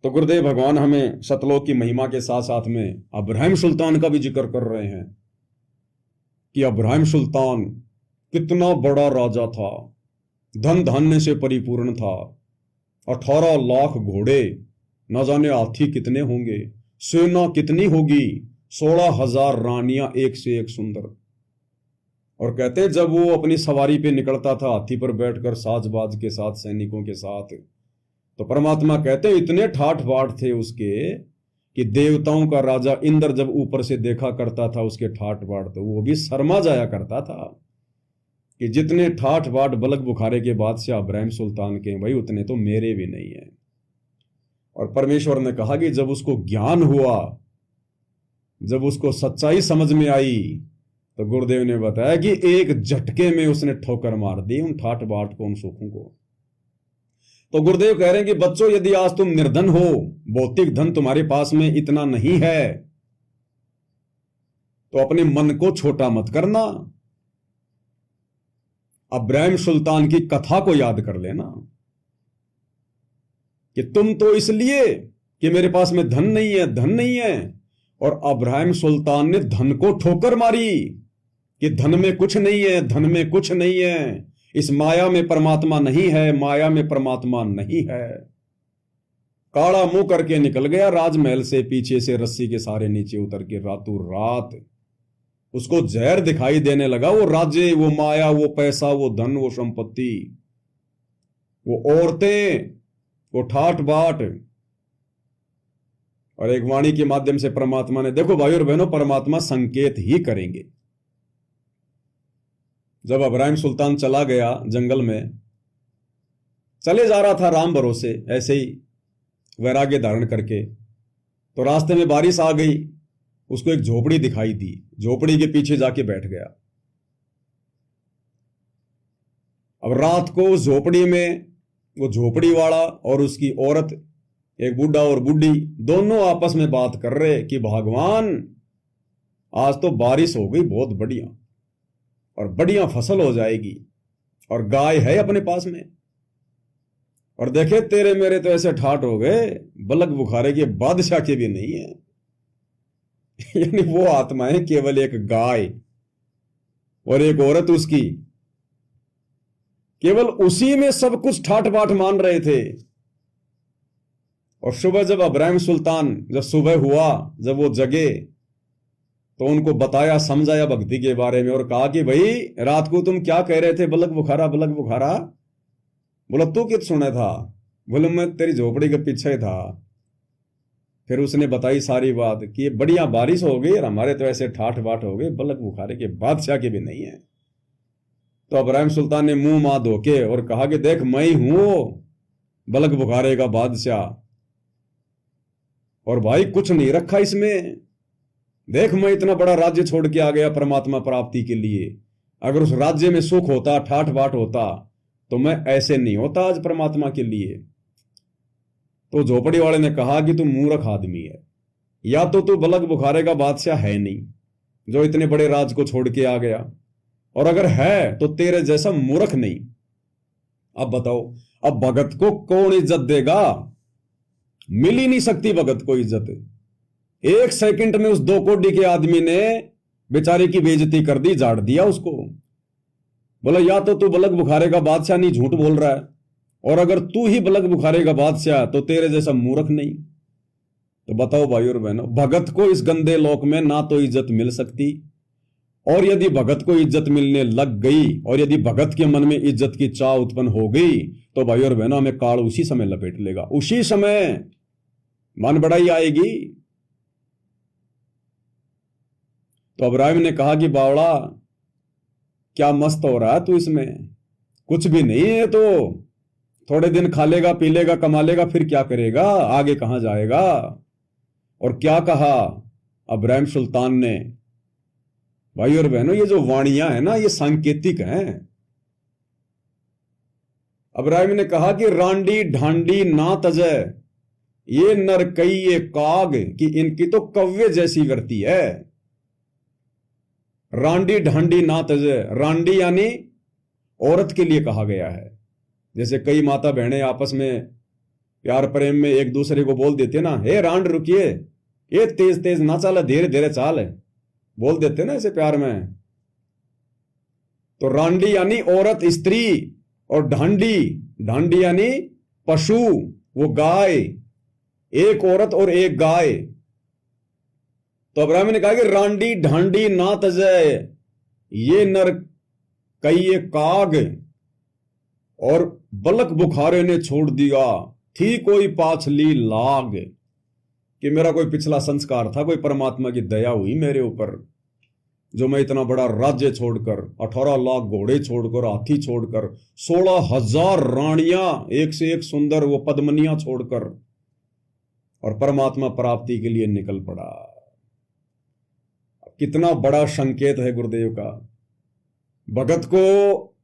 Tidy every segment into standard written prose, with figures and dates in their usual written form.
तो गुरुदेव भगवान हमें सतलोक की महिमा के साथ साथ में अब्राहिम सुल्तान का भी जिक्र कर रहे हैं कि अब्राहिम सुल्तान कितना बड़ा राजा था, धन धान्य से परिपूर्ण था। 18 लाख घोड़े, न जाने हाथी कितने होंगे, सेना कितनी होगी, 16,000 रानियां एक से एक सुंदर। और कहते हैं जब वो अपनी सवारी पे निकलता था हाथी पर बैठकर साजबाज के साथ, सैनिकों के साथ, तो परमात्मा कहते हैं इतने ठाठ बाट थे उसके कि देवताओं का राजा इंद्र जब ऊपर से देखा करता था उसके ठाठ बाट, तो वो भी शर्मा जाया करता था कि जितने ठाठ बाट बलग बुखारे के बादशाह अब्राहिम सुल्तान के भाई उतने तो मेरे भी नहीं है। और परमेश्वर ने कहा कि जब उसको ज्ञान हुआ, जब उसको सच्चाई समझ में आई, तो गुरुदेव ने बताया कि एक झटके में उसने ठोकर मार दी उन ठाठ बाट को, उन सुखों को। तो गुरुदेव कह रहे हैं कि बच्चों, यदि आज तुम निर्धन हो, भौतिक धन तुम्हारे पास में इतना नहीं है, तो अपने मन को छोटा मत करना। अब्राहिम सुल्तान की कथा को याद कर लेना कि तुम तो इसलिए कि मेरे पास में धन नहीं है, धन नहीं है, और अब्राहिम सुल्तान ने धन को ठोकर मारी कि धन में कुछ नहीं है, धन में कुछ नहीं है, इस माया में परमात्मा नहीं है, माया में परमात्मा नहीं है। काला मुंह करके निकल गया राजमहल से, पीछे से रस्सी के सारे नीचे उतर के रातों रात उसको जहर दिखाई देने लगा। वो राज्य, वो माया, वो पैसा, वो धन, वो संपत्ति, वो औरतें, वो ठाठ बाट। और एक वाणी के माध्यम से परमात्मा ने, देखो भाई और बहनों, परमात्मा संकेत ही करेंगे। जब अब्राहिम सुल्तान चला गया जंगल में, चले जा रहा था राम भरोसे ऐसे ही वैराग्य धारण करके, तो रास्ते में बारिश आ गई, उसको एक झोपड़ी दिखाई दी, झोपड़ी के पीछे जाके बैठ गया। अब रात को उस झोपड़ी में वो झोपड़ी वाला और उसकी औरत, एक बूढ़ा और बूढ़ी, दोनों आपस में बात कर रहे कि भगवान आज तो बारिश हो गई बहुत बढ़िया, और बढ़िया फसल हो जाएगी, और गाय है अपने पास में, और देखे तेरे मेरे तो ऐसे ठाठ हो गए बलग बुखारे के बादशाह के भी नहीं है। यानी वो आत्माएं केवल एक गाय और एक औरत उसकी, केवल उसी में सब कुछ ठाठ बाट मान रहे थे। और सुबह जब अब्राहिम सुल्तान, जब सुबह हुआ, जब वो जगे, तो उनको बताया, समझाया भक्ति के बारे में, और कहा कि भाई रात को तुम क्या कह रहे थे, बलग बुखारा बलग बुखारा। बोला तू कित सुना था? बोले मैं तेरी झोपड़ी के पीछे ही था। फिर उसने बताई सारी बात कि ये बढ़िया बारिश हो गई और हमारे तो ऐसे ठाठ बाट हो गए बलग बुखारे के बादशाह के भी नहीं है। तो अब्राहिम सुल्तान ने मुंह मां धोके और कहा कि देख मैं ही हूं बलग बुखारे का बादशाह, और भाई कुछ नहीं रखा इसमें। देख मैं इतना बड़ा राज्य छोड़ के आ गया परमात्मा प्राप्ति के लिए, अगर उस राज्य में सुख होता, ठाठ बाट होता, तो मैं ऐसे नहीं होता आज परमात्मा के लिए। तो झोपड़ी वाले ने कहा कि तू मूर्ख आदमी है, या तो तू बलग बुखारे का बादशाह है नहीं जो इतने बड़े राज को छोड़ के आ गया, और अगर है तो तेरे जैसा मूर्ख नहीं। अब बताओ, अब भगत को कौन इज्जत देगा? मिल ही नहीं सकती भगत को इज्जत। एक सेकंड में उस 2 कोड़ी के आदमी ने बेचारे की बेइज्जती कर दी, झाड़ दिया उसको। बोला या तो तू बलग बुखारे का बादशाह नहीं, झूठ बोल रहा है, और अगर तू ही बलग बुखारे का बादशाह तो तेरे जैसा मूर्ख नहीं। तो बताओ भाई और बहनों, भगत को इस गंदे लोक में ना तो इज्जत मिल सकती, और यदि भगत को इज्जत मिलने लग गई, और यदि भगत के मन में इज्जत की चाह उत्पन्न हो गई, तो भाई और बहनों हमें काल उसी समय लपेट लेगा, उसी समय मन बढ़ाई आएगी। तो अब्राहिम ने कहा कि बावड़ा क्या मस्त हो रहा है तू, इसमें कुछ भी नहीं है, तो थोड़े दिन खा लेगा, पी लेगा, कमा लेगा, फिर क्या करेगा, आगे कहां जाएगा। और क्या कहा अब्राहिम सुल्तान ने? भाई और बहनों, ये जो वाणियां है ना, ये सांकेतिक हैं। अब्राहिम ने कहा कि रांडी ढांडी ना तजे, ये नरकई ये काग, कि इनकी तो कव्य जैसी वर्ती है। रांडी ढांडी ना तजे, रांडी यानी औरत के लिए कहा गया है। जैसे कई माता बहनें आपस में प्यार प्रेम में एक दूसरे को बोल देते ना, हे रांड रुकिए, ये तेज तेज ना चाल, धीरे धीरे चाल, बोल देते ना ऐसे प्यार में। तो रांडी यानी औरत स्त्री, और ढांडी, ढांडी यानी पशु, वो गाय, एक औरत और एक गाय। तो अब्राहम ने कहा कि रांडी ढांडी ना तजय, ये नर कई काग, और बलक बुखारे ने छोड़ दिया, थी कोई पाछली लाग। कि मेरा कोई पिछला संस्कार था, कोई परमात्मा की दया हुई मेरे ऊपर, जो मैं इतना बड़ा राज्य छोड़कर, 18 लाख घोड़े छोड़कर, हाथी छोड़कर, 16,000 रानियां, एक से एक सुंदर वो पद्मनियां छोड़कर, और परमात्मा प्राप्ति के लिए निकल पड़ा। कितना बड़ा संकेत है गुरुदेव का। भगत को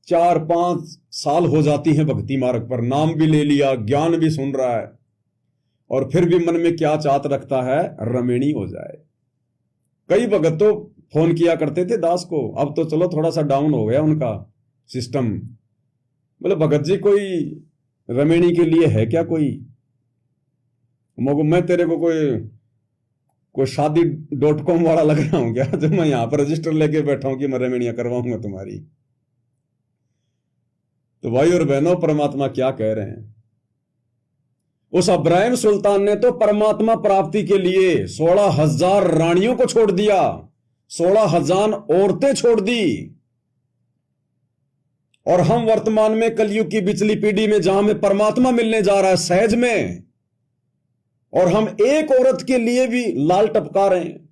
4-5 साल हो जाती है भक्ति मार्ग पर, नाम भी ले लिया, ज्ञान भी सुन रहा है, और फिर भी मन में क्या चाहत रखता है, रमेणी हो जाए। कई भगत तो फोन किया करते थे दास को, अब तो चलो थोड़ा सा डाउन हो गया उनका सिस्टम। बोले भगत जी कोई रमेणी के लिए है क्या, कोई मैं तेरे को कोई शादी.com वाला लग रहा हूं क्या, जो मैं यहां पर रजिस्टर लेके बैठा हूं कि मैं रमेणियां करवाऊंगा तुम्हारी। तो भाई और बहनों, परमात्मा क्या कह रहे हैं। उस अब्राहिम सुल्तान ने तो परमात्मा प्राप्ति के लिए 16,000 रानियों को छोड़ दिया, 16,000 औरतें छोड़ दी। और हम वर्तमान में कलयुग की बिचली पीढ़ी में, जहां में परमात्मा मिलने जा रहा है सहज में, और हम एक औरत के लिए भी लाल टपका रहे हैं।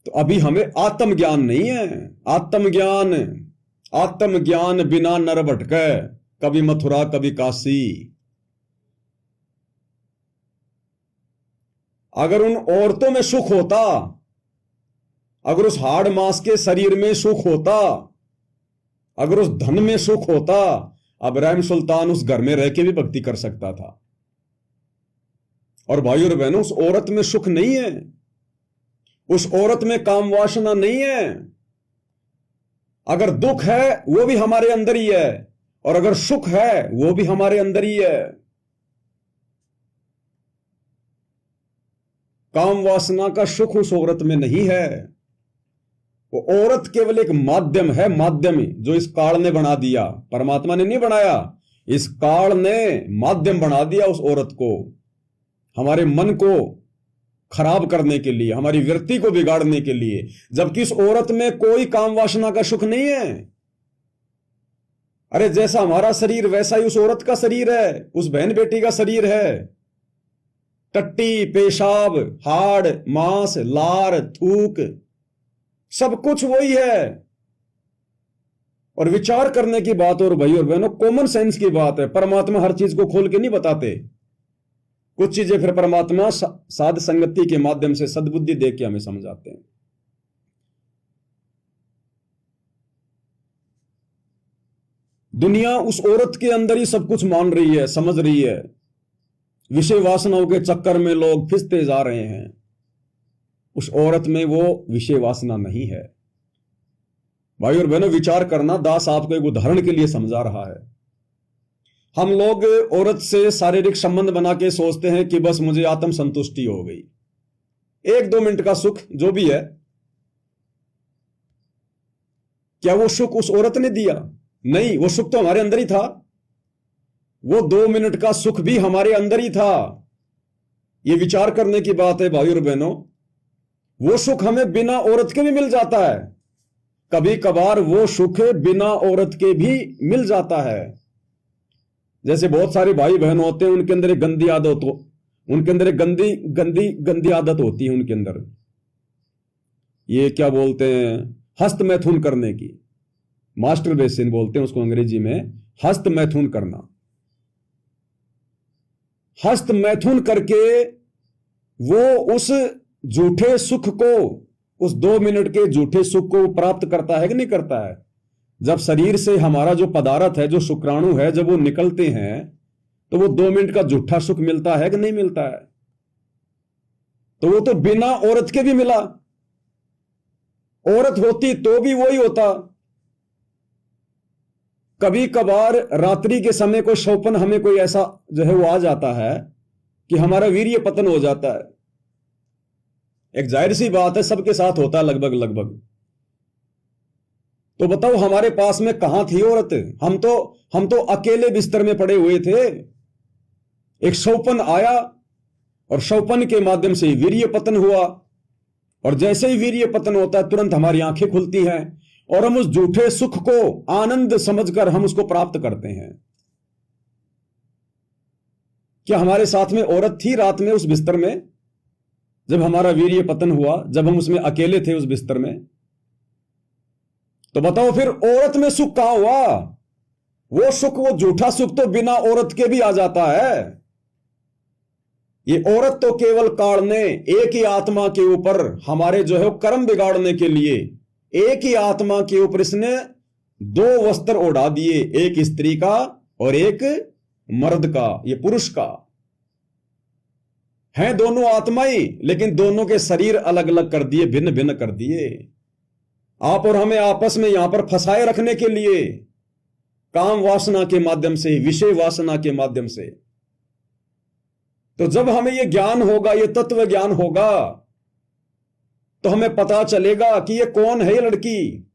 तो अभी हमें आत्मज्ञान नहीं है। आत्मज्ञान बिना नर भटके, कभी मथुरा कभी काशी। अगर उन औरतों में सुख होता, अगर उस हाड़ मांस के शरीर में सुख होता, अगर उस धन में सुख होता, अब्राहिम सुल्तान उस घर में रह के भी भक्ति कर सकता था। और भाई और बहनों, उस औरत में सुख नहीं है, उस औरत में काम वासना नहीं है। अगर दुख है वो भी हमारे अंदर ही है, और अगर सुख है वो भी हमारे अंदर ही है। काम वासना का सुख उस औरत में नहीं है। वो औरत केवल एक माध्यम है, माध्यम जो इस काल ने बना दिया, परमात्मा ने नहीं बनाया। इस काल ने माध्यम बना दिया उस औरत को, हमारे मन को खराब करने के लिए, हमारी वृत्ति को बिगाड़ने के लिए। जबकि इस औरत में कोई काम वासना का सुख नहीं है। अरे जैसा हमारा शरीर वैसा ही उस औरत का शरीर है, उस बहन बेटी का शरीर है। टट्टी, पेशाब, हाड़, मांस, लार, थूक, सब कुछ वही है। और विचार करने की बात, और भाई और बहनों कॉमन सेंस की बात है। परमात्मा हर चीज को खोल के नहीं बताते, कुछ चीजें फिर परमात्मा साध संगति के माध्यम से सद्बुद्धि दे के हमें समझाते हैं। दुनिया उस औरत के अंदर ही सब कुछ मान रही है, समझ रही है। विषय वासनाओं के चक्कर में लोग फिसते जा रहे हैं। उस औरत में वो विषय वासना नहीं है। भाई और बहनों विचार करना, दास आपको एक उदाहरण के लिए समझा रहा है। हम लोग औरत से शारीरिक संबंध बना के सोचते हैं कि बस मुझे आत्म संतुष्टि हो गई, 1-2 मिनट का सुख जो भी है। क्या वो सुख उस औरत ने दिया? नहीं, वो सुख तो हमारे अंदर ही था। वो 2 मिनट का सुख भी हमारे अंदर ही था। ये विचार करने की बात है भाई और बहनों। वो सुख हमें बिना औरत के भी मिल जाता है। कभी कभार वो सुख बिना औरत के भी मिल जाता है। जैसे बहुत सारे भाई बहन होते हैं, उनके अंदर एक गंदी आदत उनके अंदर एक गंदी आदत होती है उनके अंदर। ये क्या बोलते हैं, हस्त मैथुन करने की, मास्टरबेशन बोलते हैं उसको अंग्रेजी में। हस्त मैथुन करना, हस्त मैथुन करके वो उस झूठे सुख को, उस 2 मिनट के झूठे सुख को प्राप्त करता है कि नहीं करता है। जब शरीर से हमारा जो पदार्थ है, जो शुक्राणु है, जब वो निकलते हैं तो वो 2 मिनट का झूठा सुख मिलता है कि नहीं मिलता है। तो वो तो बिना औरत के भी मिला। औरत होती तो भी वही होता। कभी कभार रात्रि के समय कोई शौपन हमें कोई ऐसा जो है वो आ जाता है कि हमारा वीर्य पतन हो जाता है। एक जाहिर सी बात है, सबके साथ होता है लगभग लगभग। तो बताओ हमारे पास में कहां थी औरत? हम तो अकेले बिस्तर में पड़े हुए थे। एक शौपन आया और शौपन के माध्यम से वीर्य पतन हुआ, और जैसे ही वीर्य पतन होता है तुरंत हमारी आंखें खुलती हैं और हम उस झूठे सुख को आनंद समझकर हम उसको प्राप्त करते हैं। क्या हमारे साथ में औरत थी रात में उस बिस्तर में जब हमारा वीर्य पतन हुआ, जब हम उसमें अकेले थे उस बिस्तर में? तो बताओ फिर औरत में सुख कहां हुआ? वो सुख, वो झूठा सुख तो बिना औरत के भी आ जाता है। ये औरत तो केवल काल ने एक ही आत्मा के ऊपर हमारे जो है वो कर्म बिगाड़ने के लिए एक ही आत्मा के ऊपर इसने दो वस्त्र ओढ़ा दिए, एक स्त्री का और एक मर्द का, ये पुरुष का। हैं दोनों आत्माएं, लेकिन दोनों के शरीर अलग अलग कर दिए, भिन्न भिन्न कर दिए। आप और हमें आपस में यहां पर फंसाए रखने के लिए, काम वासना के माध्यम से, विषय वासना के माध्यम से। तो जब हमें यह ज्ञान होगा, यह तत्व ज्ञान होगा, तो हमें पता चलेगा कि ये कौन है ये लड़की।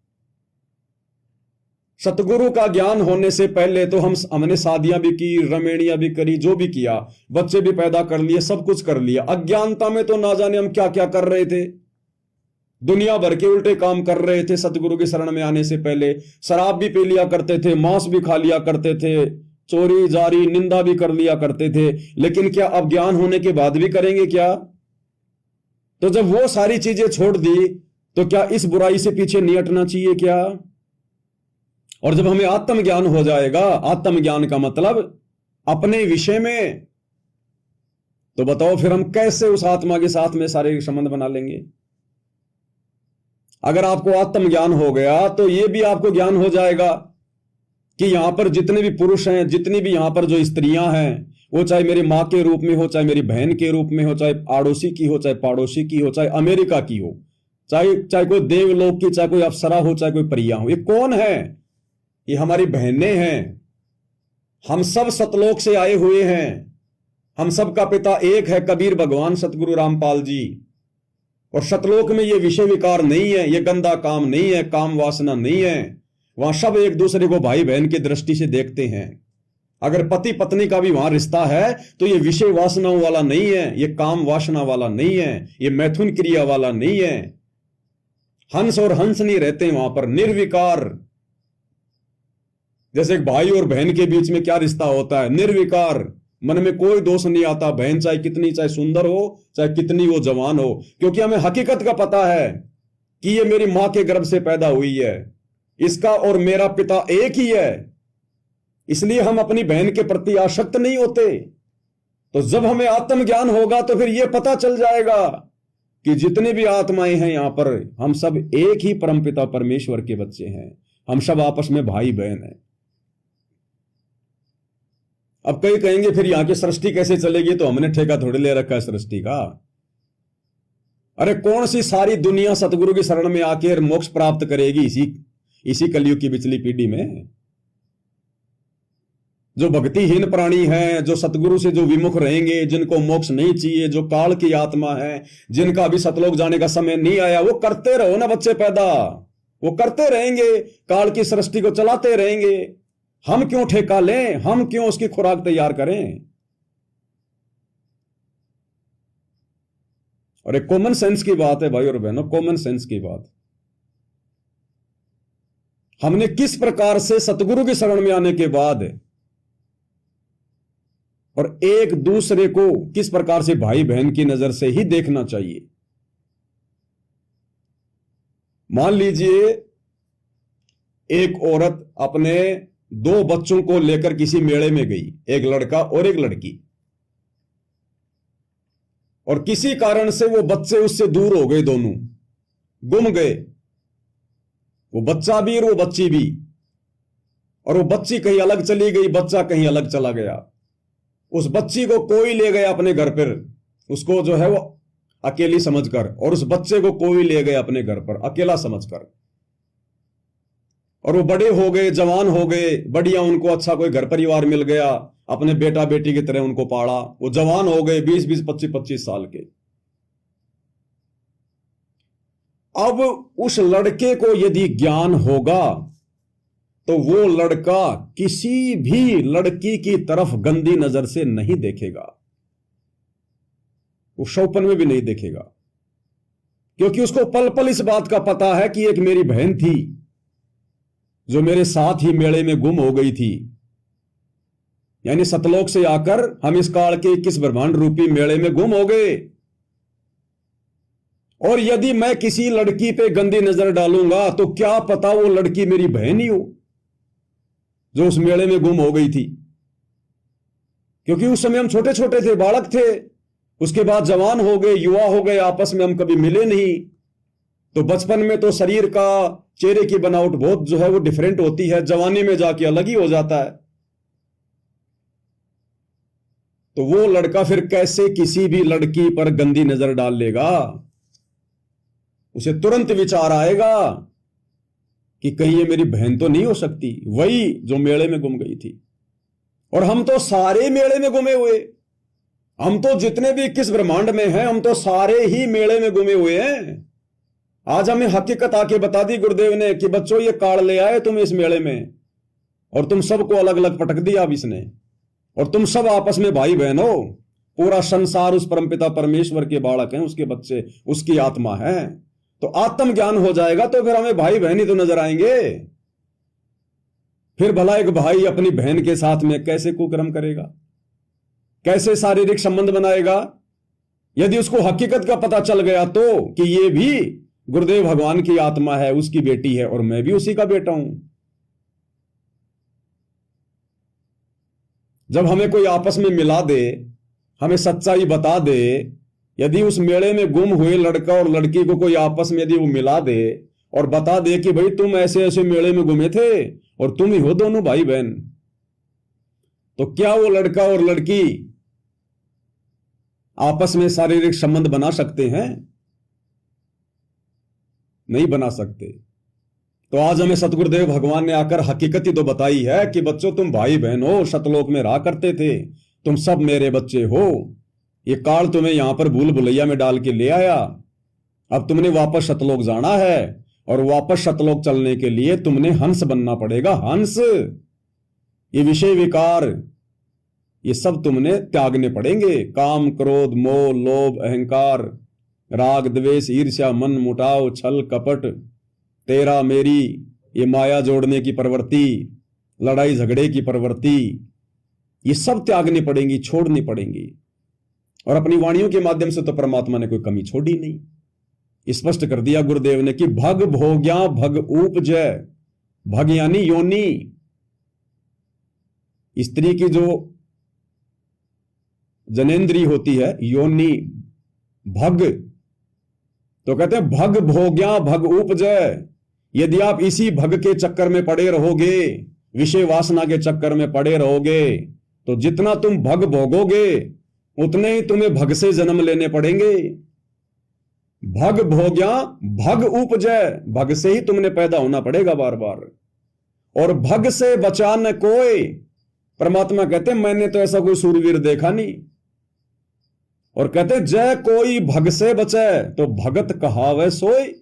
सतगुरु का ज्ञान होने से पहले तो हमने शादियां भी की, रमेणियां भी करी, जो भी किया, बच्चे भी पैदा कर लिए, सब कुछ कर लिया। अज्ञानता में तो ना जाने हम क्या क्या कर रहे थे, दुनिया भर के उल्टे काम कर रहे थे। सतगुरु की शरण में आने से पहले शराब भी पी लिया करते थे, मांस भी खा लिया करते थे, चोरी जारी निंदा भी कर लिया करते थे। लेकिन क्या अब ज्ञान होने के बाद भी करेंगे क्या? तो जब वो सारी चीजें छोड़ दी तो क्या इस बुराई से पीछे नहीं हटना चाहिए क्या? और जब हमें आत्मज्ञान हो जाएगा, आत्मज्ञान का मतलब अपने विषय में, तो बताओ फिर हम कैसे उस आत्मा के साथ में शारीरिक संबंध बना लेंगे? अगर आपको आत्मज्ञान हो गया तो यह भी आपको ज्ञान हो जाएगा कि यहां पर जितने भी पुरुष हैं, जितनी भी यहां पर जो स्त्रियां हैं, वो चाहे मेरी मां के रूप में हो, चाहे मेरी बहन के रूप में हो, चाहे आड़ोसी की हो, चाहे पड़ोसी की हो, चाहे अमेरिका की हो, चाहे कोई देवलोक की, चाहे कोई अप्सरा हो, चाहे कोई परिया हो, ये कौन है? ये हमारी बहनें हैं। हम सब सतलोक से आए हुए हैं। हम सब का पिता एक है, कबीर भगवान सतगुरु रामपाल जी। और सतलोक में ये विषय विकार नहीं है, ये गंदा काम नहीं है, काम वासना नहीं है। वहां सब एक दूसरे को भाई बहन की दृष्टि से देखते हैं। अगर पति पत्नी का भी वहां रिश्ता है तो ये विषय वासनाओं वाला नहीं है, ये काम वासना वाला नहीं है, ये मैथुन क्रिया वाला नहीं है। हंस और हंस नहीं रहते वहां पर, निर्विकार। जैसे एक भाई और बहन के बीच में क्या रिश्ता होता है? निर्विकार, मन में कोई दोष नहीं आता। बहन चाहे कितनी, चाहे सुंदर हो, चाहे कितनी वो जवान हो, क्योंकि हमें हकीकत का पता है कि ये मेरी मां के गर्भ से पैदा हुई है, इसका और मेरा पिता एक ही है। इसलिए हम अपनी बहन के प्रति आसक्त नहीं होते। तो जब हमें आत्मज्ञान होगा तो फिर यह पता चल जाएगा कि जितने भी आत्माएं हैं यहां पर, हम सब एक ही परमपिता परमेश्वर के बच्चे हैं। हम सब आपस में भाई बहन हैं। अब कई कहेंगे फिर यहां की सृष्टि कैसे चलेगी? तो हमने ठेका थोड़ी ले रखा है सृष्टि का। अरे कौन सी सारी दुनिया सतगुरु की शरण में आकर मोक्ष प्राप्त करेगी इसी कलयुग की पिछली पीढ़ी में? जो भक्तिहीन प्राणी हैं, जो सतगुरु से जो विमुख रहेंगे, जिनको मोक्ष नहीं चाहिए, जो काल की आत्मा है, जिनका अभी सतलोक जाने का समय नहीं आया, वो करते रहो ना बच्चे पैदा, वो करते रहेंगे, काल की सृष्टि को चलाते रहेंगे। हम क्यों ठेका लें? हम क्यों उसकी खुराक तैयार करें? और एक कॉमन सेंस की बात है भाई और बहनों, कॉमन सेंस की बात। हमने किस प्रकार से सतगुरु की शरण में आने के बाद और एक दूसरे को किस प्रकार से भाई बहन की नजर से ही देखना चाहिए। मान लीजिए एक औरत अपने दो बच्चों को लेकर किसी मेले में गई, एक लड़का और एक लड़की, और किसी कारण से वो बच्चे उससे दूर हो गए, दोनों गुम गए, वो बच्चा भी और वो बच्ची भी। और वो बच्ची कहीं अलग चली गई, बच्चा कहीं अलग चला गया। उस बच्ची को कोई ले गया अपने घर पर, उसको जो है वो अकेली समझकर, और उस बच्चे को कोई ले गया अपने घर पर अकेला समझकर। और वो बड़े हो गए, जवान हो गए, बढ़िया, उनको अच्छा कोई घर परिवार मिल गया, अपने बेटा बेटी की तरह उनको पाला, वो जवान हो गए 20-20, 25-25 साल के। अब उस लड़के को यदि ज्ञान होगा तो वो लड़का किसी भी लड़की की तरफ गंदी नजर से नहीं देखेगा, वो शौपन में भी नहीं देखेगा, क्योंकि उसको पल पल इस बात का पता है कि एक मेरी बहन थी जो मेरे साथ ही मेले में गुम हो गई थी। यानी सतलोक से आकर हम इस काल के 21 ब्रह्मांड रूपी मेले में गुम हो गए, और यदि मैं किसी लड़की पे गंदी नजर डालूंगा तो क्या पता वो लड़की मेरी बहन ही हो जो उस मेले में गुम हो गई थी। क्योंकि उस समय हम छोटे छोटे थे, बालक थे, उसके बाद जवान हो गए, युवा हो गए, आपस में हम कभी मिले नहीं। तो बचपन में तो शरीर का, चेहरे की बनावट बहुत जो है वो डिफरेंट होती है, जवानी में जाके अलग ही हो जाता है। तो वो लड़का फिर कैसे किसी भी लड़की पर गंदी नजर डाल लेगा? उसे तुरंत विचार आएगा कि कहीं ये मेरी बहन तो नहीं हो सकती, वही जो मेले में गुम गई थी। और हम तो सारे मेले में गुमे हुए, हम तो जितने भी 21 ब्रह्मांड में हैं, हम तो सारे ही मेले में गुमे हुए हैं। आज हमें हकीकत आके बता दी गुरुदेव ने कि बच्चों ये काल ले आए तुम इस मेले में, और तुम सबको अलग अलग पटक दिया अब इसने, और तुम सब आपस में भाई बहन हो। पूरा संसार उस परमपिता परमेश्वर के बालक हैं, उसके बच्चे, उसकी आत्मा है। तो आत्म ज्ञान हो जाएगा तो फिर हमें भाई बहन ही तो नजर आएंगे। फिर भला एक भाई अपनी बहन के साथ में कैसे कुकर्म करेगा, कैसे शारीरिक संबंध बनाएगा? यदि उसको हकीकत का पता चल गया तो कि ये भी गुरुदेव भगवान की आत्मा है, उसकी बेटी है, और मैं भी उसी का बेटा हूं। जब हमें कोई आपस में मिला दे, हमें सच्चाई बता दे, यदि उस मेले में गुम हुए लड़का और लड़की को कोई आपस में यदि वो मिला दे और बता दे कि भाई तुम ऐसे ऐसे मेले में गुमे थे और तुम ही हो दोनों भाई बहन, तो क्या वो लड़का और लड़की आपस में शारीरिक संबंध बना सकते हैं? नहीं बना सकते। तो आज हमें सतगुरुदेव भगवान ने आकर हकीकत ही तो बताई है कि बच्चों तुम भाई बहन हो, सतलोक में रहा करते थे, तुम सब मेरे बच्चे हो। ये काल तुम्हें यहां पर भूल भुलैया में डाल के ले आया, अब तुमने वापस सतलोक जाना है, और वापस सतलोक चलने के लिए तुमने हंस बनना पड़ेगा। हंस, ये विषय विकार, ये सब तुमने त्यागने पड़ेंगे। काम, क्रोध, मोह, लोभ, अहंकार, राग, द्वेष, ईर्ष्या, मन मुटाव, छल, कपट, तेरा मेरी, ये माया जोड़ने की प्रवृत्ति, लड़ाई झगड़े की प्रवृत्ति, ये सब त्यागनी पड़ेंगी, छोड़नी पड़ेंगी। और अपनी वाणियों के माध्यम से तो परमात्मा ने कोई कमी छोड़ी नहीं। स्पष्ट कर दिया गुरुदेव ने कि भग भोग्या भग उपजय। भग यानी योनि, स्त्री की जो जनेन्द्री होती है योनि, भग, तो कहते हैं भग भोग्या भग उपजय। यदि आप इसी भग के चक्कर में पड़े रहोगे, विषय वासना के चक्कर में पड़े रहोगे, तो जितना तुम भग भोगोगे उतने ही तुम्हें भग से जन्म लेने पड़ेंगे। भग भोग्या भग उपजय, भग से ही तुमने पैदा होना पड़ेगा बार बार। और भग से बचा न कोई, परमात्मा कहते मैंने तो ऐसा कोई सूरवीर देखा नहीं। और कहते जय कोई भग से बचे, तो भगत कहावे सोई।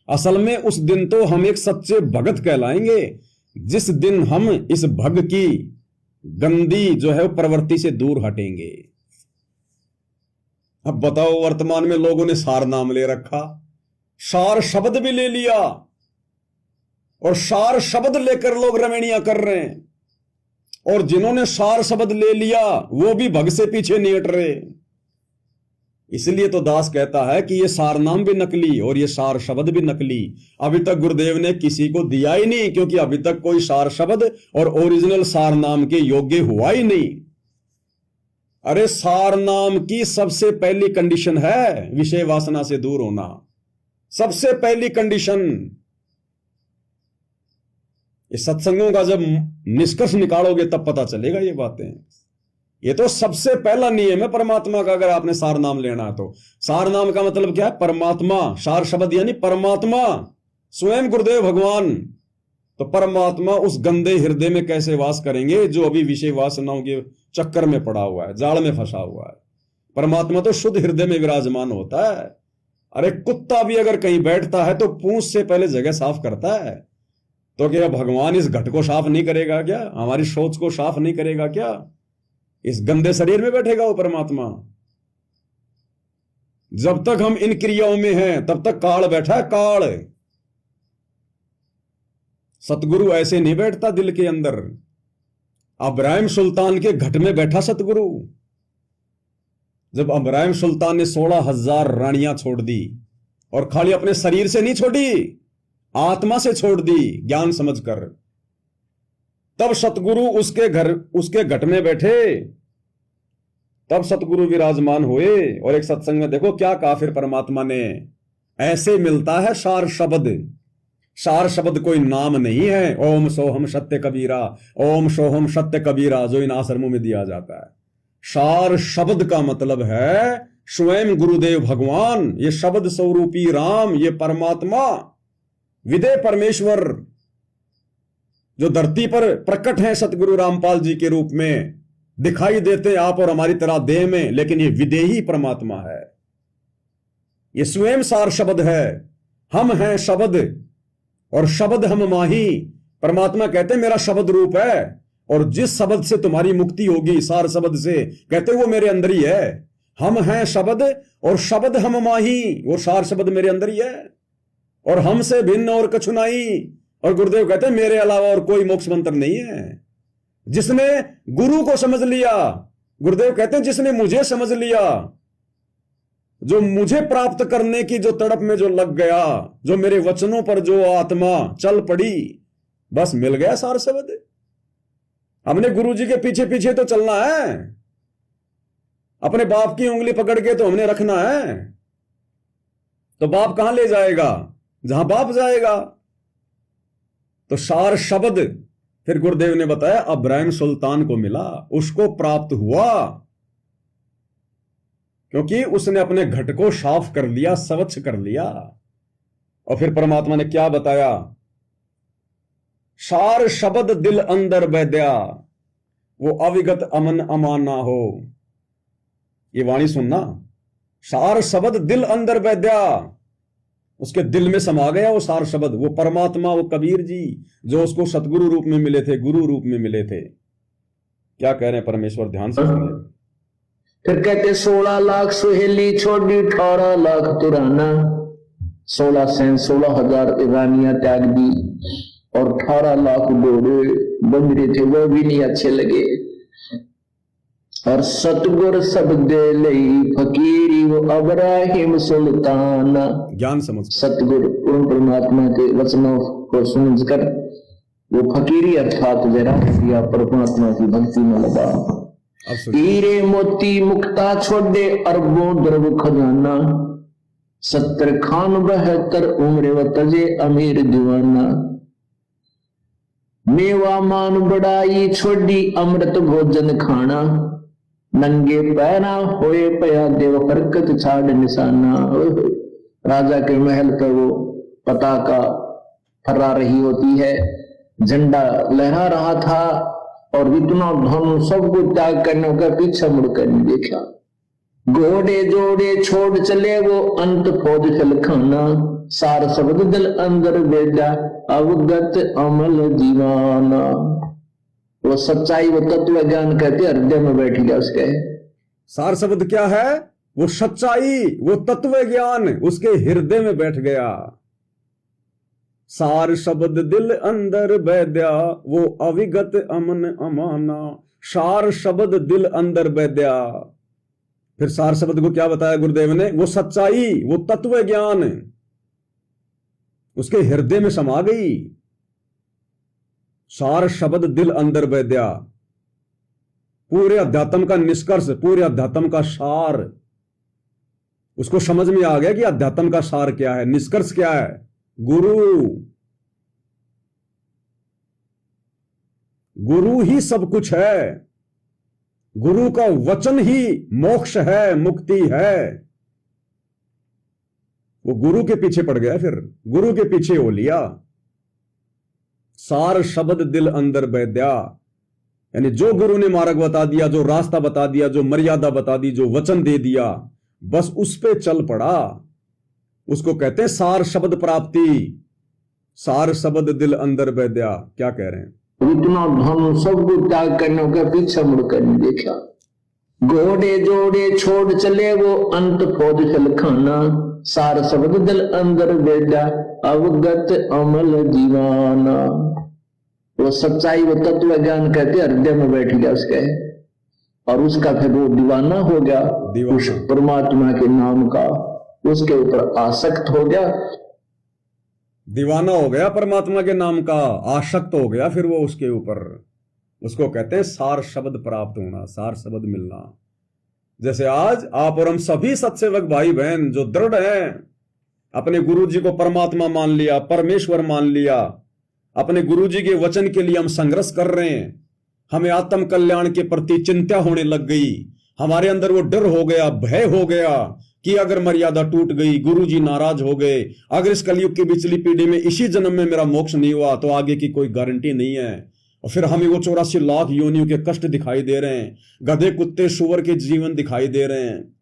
असल में उस दिन तो हम एक सच्चे भगत कहलाएंगे जिस दिन हम इस भग की गंदी जो है प्रवृत्ति से दूर हटेंगे। अब बताओ, वर्तमान में लोगों ने सार नाम ले रखा, सार शब्द भी ले लिया, और सार शब्द लेकर लोग रमणियां कर रहे हैं। और जिन्होंने सार शब्द ले लिया वो भी भग से पीछे नहीं हट रहे। इसलिए तो दास कहता है कि ये सार नाम भी नकली और ये सार शब्द भी नकली। अभी तक गुरुदेव ने किसी को दिया ही नहीं, क्योंकि अभी तक कोई सार शब्द और ओरिजिनल सार नाम के योग्य हुआ ही नहीं। अरे सार नाम की सबसे पहली कंडीशन है विषय वासना से दूर होना, सबसे पहली कंडीशन। इस सत्संगों का जब निष्कर्ष निकालोगे तब पता चलेगा ये बातें। ये तो सबसे पहला नियम है परमात्मा का। अगर आपने सार नाम लेना है तो सार नाम का मतलब क्या है? परमात्मा। सार शब्द यानी परमात्मा। स्वयं गुरुदेव भगवान, तो परमात्मा उस गंदे हृदय में कैसे वास करेंगे जो अभी विषय वासनाओं के चक्कर में पड़ा हुआ है, जाल में फंसा हुआ है। परमात्मा तो शुद्ध हृदय में विराजमान होता है। अरे कुत्ता भी अगर कहीं बैठता है तो पूंछ से पहले जगह साफ करता है। तो क्या भगवान इस घट को साफ नहीं करेगा क्या? हमारी सोच को साफ नहीं करेगा क्या? इस गंदे शरीर में बैठेगा वो परमात्मा। जब तक हम इन क्रियाओं में हैं तब तक काल बैठा है, काल। सतगुरु ऐसे नहीं बैठता दिल के अंदर। अब्राहिम सुल्तान के घट में बैठा सतगुरु। जब अब्राहिम सुल्तान ने 16,000 रानियां छोड़ दी, और खाली अपने शरीर से नहीं छोड़ी, आत्मा से छोड़ दी ज्ञान समझकर, तब सतगुरु उसके घट में बैठे, तब सतगुरु विराजमान हुए। और एक सत्संग में देखो क्या कहा फिर परमात्मा ने, ऐसे मिलता है सार शब्द। सार शब्द कोई नाम नहीं है। ओम सोहम सत्य कबीरा, ओम सोहम सत्य कबीरा, जो इन आश्रमों में दिया जाता है। सार शब्द का मतलब है स्वयं गुरुदेव भगवान, ये शब्द स्वरूपी राम, ये परमात्मा, विदे परमेश्वर, जो धरती पर प्रकट है सतगुरु रामपाल जी के रूप में, दिखाई देते आप और हमारी तरह देह में, लेकिन ये विदेही परमात्मा है। ये स्वयं सार शब्द है। हम हैं शब्द और शब्द हम माही। परमात्मा कहते हैं मेरा शब्द रूप है, और जिस शब्द से तुम्हारी मुक्ति होगी, सार शब्द से, कहते वो मेरे अंदर ही है। हम हैं शब्द और शब्द हम माही, वो सार शब्द मेरे अंदर ही है, और हमसे भिन्न और कछु नहीं। और गुरुदेव कहते हैं मेरे अलावा और कोई मोक्ष मंत्र नहीं है। जिसने गुरु को समझ लिया, गुरुदेव कहते हैं जिसने मुझे समझ लिया, जो मुझे प्राप्त करने की जो तड़प में जो लग गया, जो मेरे वचनों पर जो आत्मा चल पड़ी, बस मिल गया सार शब्द। हमने गुरु जी के पीछे पीछे तो चलना है, अपने बाप की उंगली पकड़ के तो हमने रखना है। तो बाप कहां ले जाएगा? जहां बाप जाएगा। तो सार शब्द फिर गुरुदेव ने बताया अब्राहिम सुल्तान को मिला, उसको प्राप्त हुआ, क्योंकि उसने अपने घट को साफ कर लिया, स्वच्छ कर लिया। और फिर परमात्मा ने क्या बताया? सार शब्द दिल अंदर बैद्या, वो अविगत अमन अमाना हो। ये वाणी सुनना, सार शब्द दिल अंदर बैद्या, उसके दिल में समा गया वो सार शब्द, वो परमात्मा, वो कबीर जी जो उसको सतगुरु रूप में मिले थे, गुरु रूप में मिले थे। क्या कह रहे हैं परमेश्वर, ध्यान से सुनिए। फिर कहते 16 लाख सुहेली छोड़ी 18 लाख तुराना, 16 से 16,000 ईरानियां त्याग दी, और 18 लाख घोड़े बंदरे थे वो भी नहीं अच्छे लगे। और सतगुर सब दे लई फकीरी वो अब्राहिम सुल्तान। ज्ञान समझ सतगुर पूर्ण परमात्मा के वचनों को समझकर वो फकीरी अर्थात जरा या परमात्मा की भक्ति में लगा। हीरे मोती मुक्ता छोड़े अरबों द्रव खजाना, 70 खान 72 उम्र व तजे अमीर दीवाना। मेवा मान बड़ाई छोड़ी अमृत भोजन खाना, नंगे पैरा होए पया देव हरकत छाड़ निशाना। राजा के महल पर वो पताका फहरा रही होती है, झंडा लहरा रहा था, और इतना धन सबको त्याग करने का पीछे मुड़कर नहीं देखा। घोड़े जोड़े छोड़ चले वो अंत फौज चल खाना, सार शब्द दिल अंदर बेजा अवगत अमल जीवाना। वो सच्चाई, वो तत्व ज्ञान कहते हृदय में बैठ गया उसके। सार शब्द क्या है? वो सच्चाई, वो तत्व ज्ञान उसके हृदय में बैठ गया। सार शब्द दिल अंदर बैद्या, वो अविगत अमन अमाना। सार शब्द दिल अंदर बैद्या। फिर सार शब्द को क्या बताया गुरुदेव ने? वो सच्चाई, वो तत्व ज्ञान उसके हृदय में समा गई। सार शब्द दिल अंदर बैद्या, पूरे अध्यात्म का निष्कर्ष, पूरे अध्यात्म का सार उसको समझ में आ गया कि अध्यात्म का सार क्या है, निष्कर्ष क्या है। गुरु, गुरु ही सब कुछ है। गुरु का वचन ही मोक्ष है, मुक्ति है। वो गुरु के पीछे पड़ गया, फिर गुरु के पीछे हो लिया। सार शब्द दिल अंदर बैद्या, यानी जो गुरु ने मार्ग बता दिया, जो रास्ता बता दिया, जो मर्यादा बता दी, जो वचन दे दिया, बस उस पे चल पड़ा। उसको कहते हैं सार शब्द प्राप्ति। सार शब्द दिल अंदर बैद्या। क्या कह रहे हैं? इतना धन सब कुछ त्याग करने के पीछे मुड़कर नहीं देखा। घोड़े जोड़े छोड़ चले वो अंत फौज चल खाना। सार शब्द दिल अंदर बैठा अवगत अमल जीवाना। वो सच्चाई, वो तत्व ज्ञान कहते हृदय में बैठ गया उसके, और उसका फिर वो दीवाना हो गया उस परमात्मा के नाम का, उसके ऊपर आसक्त हो गया। दीवाना हो गया परमात्मा के नाम का, आसक्त हो गया फिर वो उसके ऊपर। उसको कहते हैं सार शब्द प्राप्त होना, सार शब्द मिलना। जैसे आज आप और हम सभी सत्सेवक भाई बहन जो दृढ़ हैं, अपने गुरु जी को परमात्मा मान लिया, परमेश्वर मान लिया, अपने गुरु जी के वचन के लिए हम संघर्ष कर रहे हैं, हमें आत्म कल्याण के प्रति चिंता होने लग गई, हमारे अंदर वो डर हो गया, भय हो गया कि अगर मर्यादा टूट गई, गुरु जी नाराज हो गए, अगर इस कलयुग की पिछली पीढ़ी में इसी जन्म में मेरा मोक्ष नहीं हुआ तो आगे की कोई गारंटी नहीं है। और फिर हमें वो 84 लाख योनियों के कष्ट दिखाई दे रहे हैं, गधे कुत्ते सुअर के जीवन दिखाई दे रहे हैं,